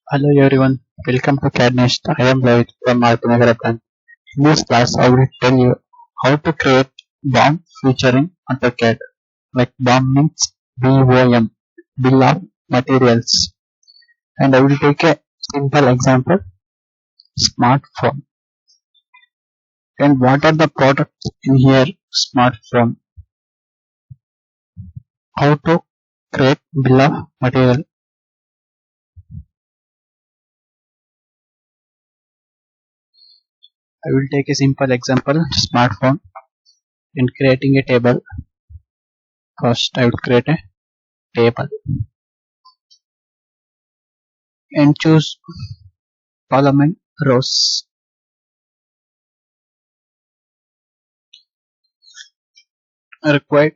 Hello everyone, welcome to CAD NEST. I am Lloyd from Nagar. In this class, I will tell you how to create BOM featuring Autocad. Like BOM means BOM, Bill of Materials. And I will take a simple example, smartphone. And what are the products in here? Smartphone. How to create Bill of Material. I will take a simple example, smartphone. In creating a table, first I will create a table and choose column and rows. Required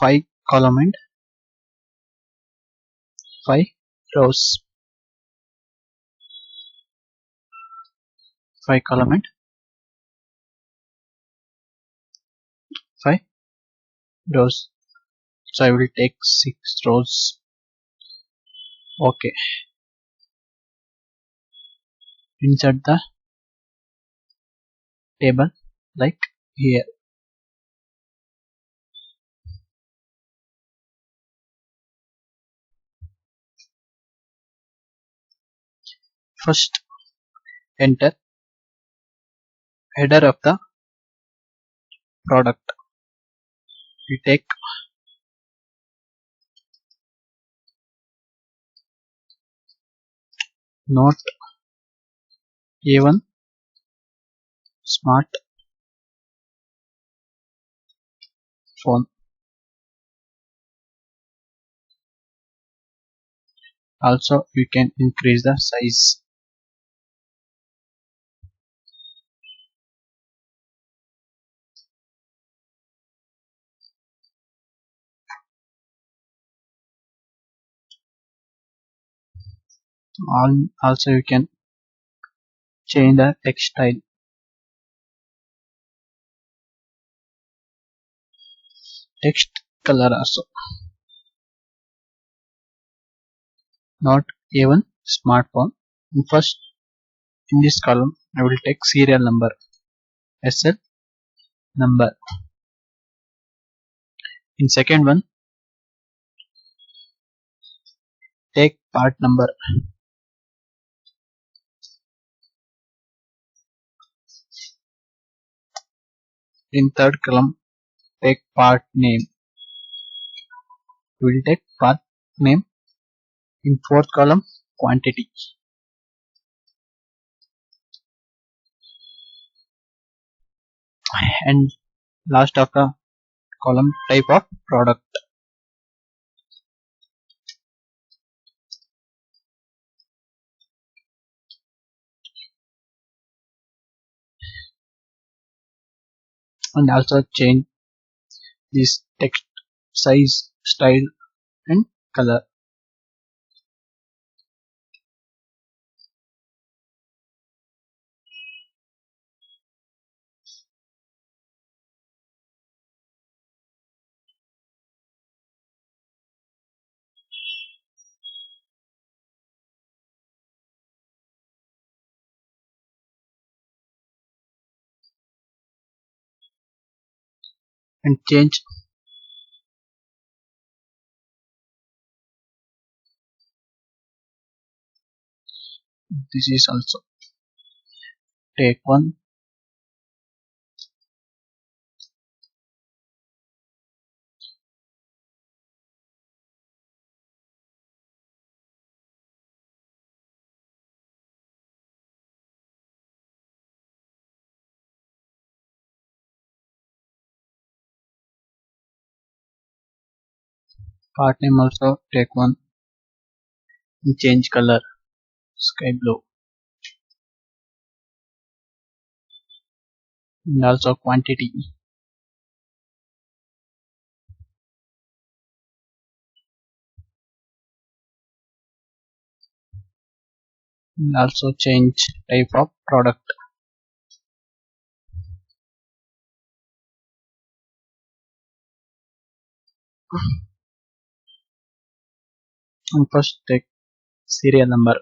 5 column and 5 rows. 5 column and 5 rows. So I will take 6 rows. Okay. Insert the table like here. First enter header of the product. We take Note A1 smart phone. Also you can increase the size. Also you can change the text style. Text color also. Note A1 smartphone. First in this column I will take serial number SL number. In second one take part number. In third column take part name. We will take part name. In fourth column quantity. And last of the column type of product. And also change this text size, style and color. And change this is also. Take one. Part name also take one. And change color sky blue. And also quantity. And also change type of product. And first take serial number.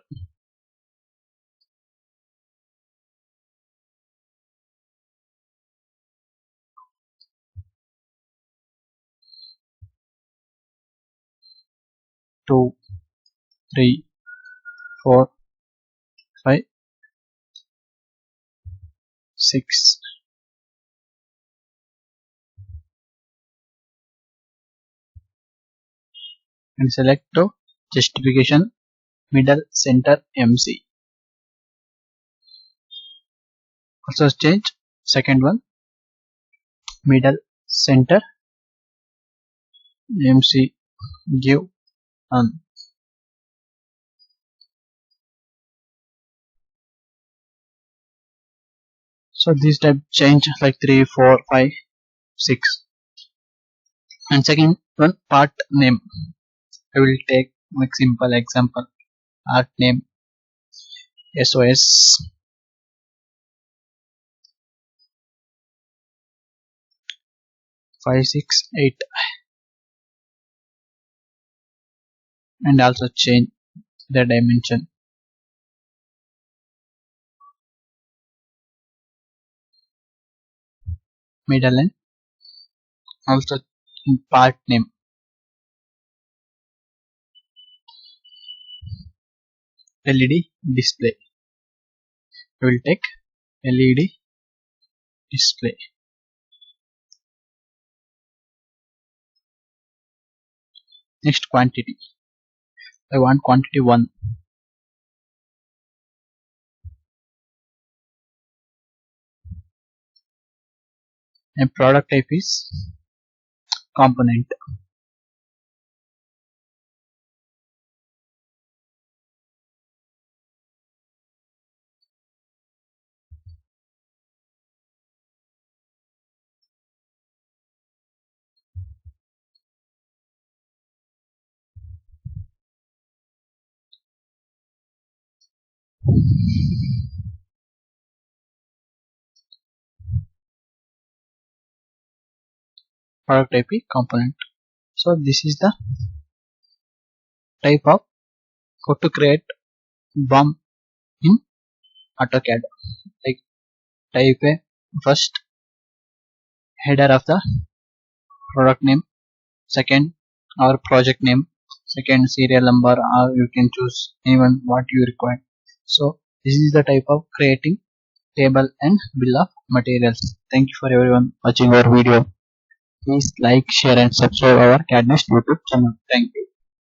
Two, 3, 4, 5, 6. And select to justification middle center MC. Also change second one middle center MC, give on. So this type change like 3, 4, 5, 6. And second one part name. I will take like simple example. Art name SOS 568, and also change the dimension. Middle and also part name. LED display. I will take LED display. Next quantity. I want quantity 1. And product type is component. Product type is component. So this is the type of how to create BOM in AutoCAD. Like type a first header of the product name, second our project name, second serial number, or you can choose even what you require. So this is the type of creating table and bill of materials. Thank you for everyone watching our video. Please like, share and subscribe our CAD NEST YouTube channel. Thank you.